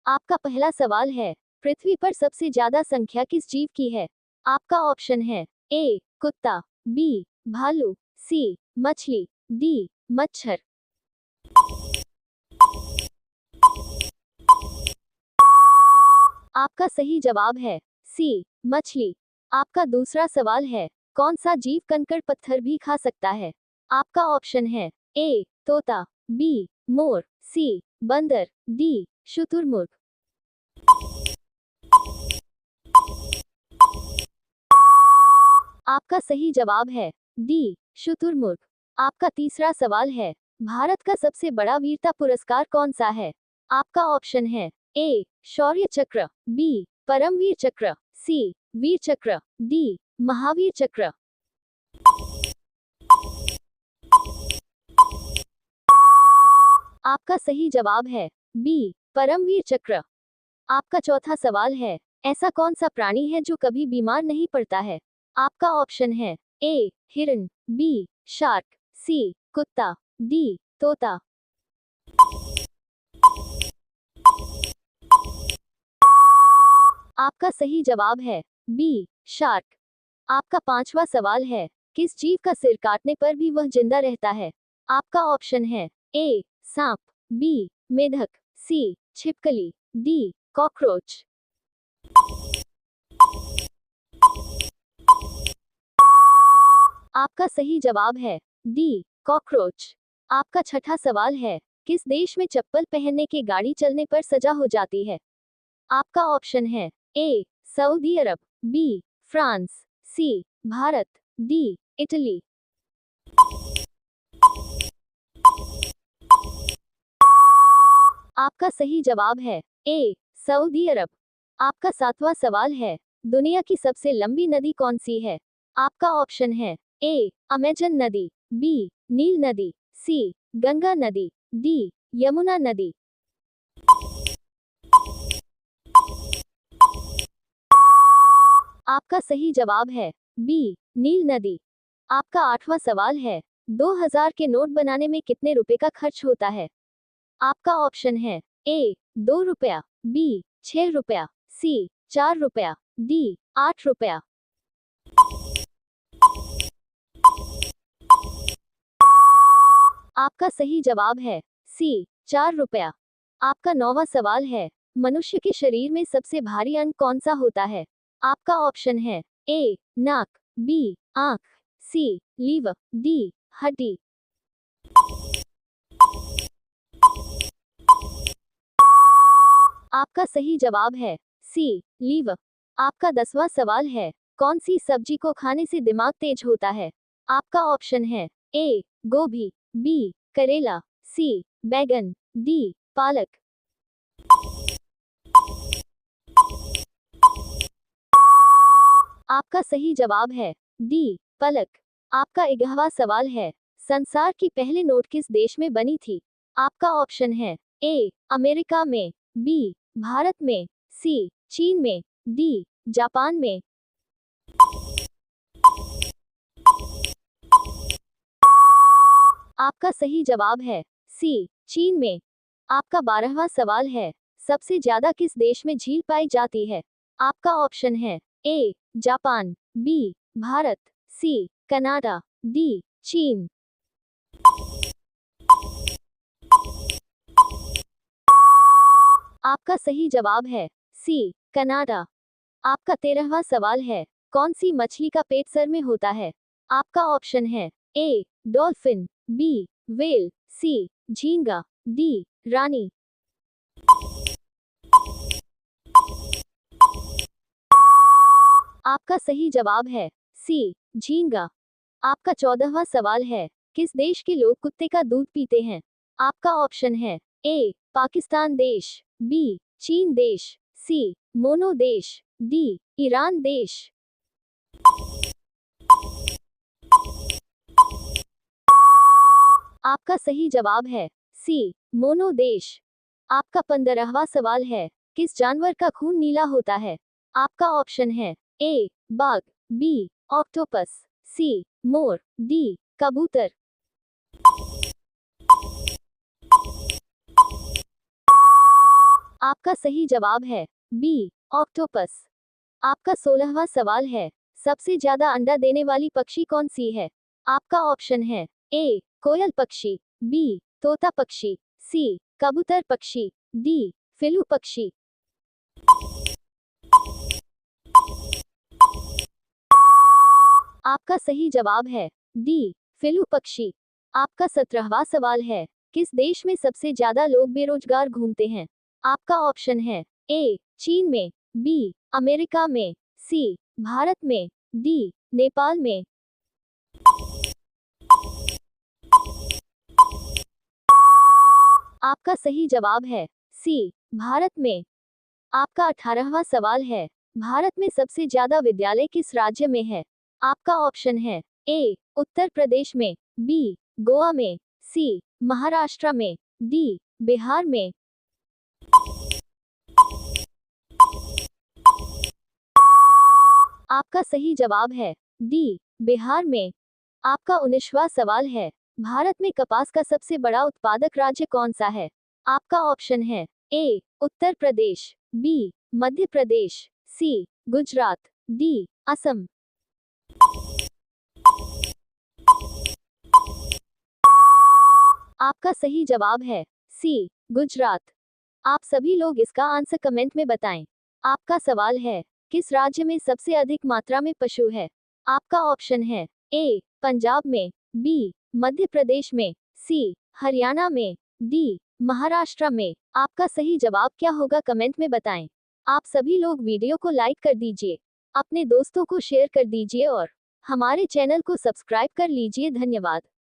आपका पहला सवाल है, पृथ्वी पर सबसे ज्यादा संख्या किस जीव की है? आपका ऑप्शन है ए कुत्ता, बी भालू, सी मछली, डी मच्छर। आपका सही जवाब है सी मछली। आपका दूसरा सवाल है, कौन सा जीव कंकड़ पत्थर भी खा सकता है? आपका ऑप्शन है ए तोता, बी मोर, सी बंदर, डी शुतुरमुर्ग। आपका सही जवाब है डी शुतुरमुर्ग। आपका तीसरा सवाल है, भारत का सबसे बड़ा वीरता पुरस्कार कौन सा है? आपका ऑप्शन है ए शौर्य चक्र, बी परमवीर चक्र, सी वीर चक्र, डी महावीर चक्र। आपका सही जवाब है बी परमवीर चक्र। आपका चौथा सवाल है, ऐसा कौन सा प्राणी है जो कभी बीमार नहीं पड़ता है? आपका ऑप्शन है ए हिरन, बी शार्क, सी कुत्ता, डी तोता। आपका सही जवाब है बी शार्क। आपका पांचवा सवाल है, किस जीव का सिर काटने पर भी वह जिंदा रहता है? आपका ऑप्शन है ए सांप, बी मेढक, सी छिपकली, डी कॉकरोच। आपका सही जवाब है डी कॉकरोच। आपका छठा सवाल है, किस देश में चप्पल पहनने के गाड़ी चलने पर सजा हो जाती है? आपका ऑप्शन है ए सऊदी अरब, बी फ्रांस, सी भारत, डी इटली। आपका सही जवाब है ए सऊदी अरब। आपका सातवां सवाल है, दुनिया की सबसे लंबी नदी कौन सी है? आपका ऑप्शन है ए अमेजन नदी, बी नील नदी, सी गंगा नदी, डी यमुना नदी। आपका सही जवाब है बी नील नदी। आपका आठवां सवाल है, 2000 के नोट बनाने में कितने रुपए का खर्च होता है? आपका ऑप्शन है ए 2 रुपया, बी 6 रुपया, सी 4 रुपया, डी 8 रुपया। आपका सही जवाब है सी 4 रुपया। आपका नौवां सवाल है, मनुष्य के शरीर में सबसे भारी अंग कौन सा होता है? आपका ऑप्शन है ए नाक, बी आंख, सी लीवर, डी हड्डी। आपका सही जवाब है सी लीवर। आपका 10वां सवाल है, कौन सी सब्जी को खाने से दिमाग तेज होता है? आपका ऑप्शन है ए गोभी, बी करेला, सी बैगन, डी पालक। आपका सही जवाब है डी पलक। आपका 11वां सवाल है, संसार की पहले नोट किस देश में बनी थी? आपका ऑप्शन है ए अमेरिका में, बी भारत में, सी चीन में, डी जापान में। आपका सही जवाब है सी चीन में। आपका 12वां सवाल है, सबसे ज्यादा किस देश में झील पाई जाती है? आपका ऑप्शन है A Japan, B Bharat, C Canada, D चीन। आपका सही जवाब है सी कनाडा। आपका 13वां सवाल है, कौन सी मछली का पेट सर में होता है? आपका ऑप्शन है ए डॉल्फिन, बी व्हेल, सी झींगा, डी रानी। आपका सही जवाब है सी झींगा। आपका 14वां सवाल है, किस देश के लोग कुत्ते का दूध पीते हैं? आपका ऑप्शन है ए पाकिस्तान देश, बी चीन देश, सी मोनो देश, डी ईरान देश। आपका सही जवाब है सी मोनो देश। आपका 15वां सवाल है, किस जानवर का खून नीला होता है? आपका ऑप्शन है ए बाघ, बी ऑक्टोपस, सी मोर, डी कबूतर। आपका सही जवाब है बी, ऑक्टोपस। आपका 16वां सवाल है, सबसे ज्यादा अंडा देने वाली पक्षी कौन सी है? आपका ऑप्शन है ए, कोयल पक्षी, बी, तोता पक्षी, सी, कबूतर पक्षी, डी, फिलू पक्षी। आपका सही जवाब है डी, फिलू पक्षी। आपका 17वां सवाल है, किस देश में सबसे ज्यादा लोग बेरोजगार घूमते हैं? आपका ऑप्शन है ए, चीन में, बी, अमेरिका में, सी, भारत में, डी, नेपाल में। आपका सही जवाब है सी, भारत में। आपका 18वां सवाल है, भारत में सबसे ज्यादा विद्यालय किस राज्य में है? आपका ऑप्शन है ए, उत्तर प्रदेश में, बी, गोवा में, सी, महाराष्ट्र में, डी, बिहार में। आपका सही जवाब है डी, बिहार में। आपका 19वां सवाल है, भारत में कपास का सबसे बड़ा उत्पादक राज्य कौन सा है? आपका ऑप्शन है ए, उत्तर प्रदेश, बी, मध्य प्रदेश, सी, गुजरात, डी, असम। आपका सही जवाब है सी, गुजरात। आप सभी लोग इसका आंसर कमेंट में बताएं। आपका सवाल है, किस राज्य में सबसे अधिक मात्रा में पशु है? आपका ऑप्शन है ए, पंजाब में, बी, मध्य प्रदेश में, सी, हरियाणा में, डी, महाराष्ट्र में। आपका सही जवाब क्या होगा कमेंट में बताएं। आप सभी लोग वीडियो को लाइक कर दीजिए, अपने दोस्तों को शेयर कर दीजिए और हमारे चैनल को सब्सक्राइब कर लीजिए। धन्यवाद।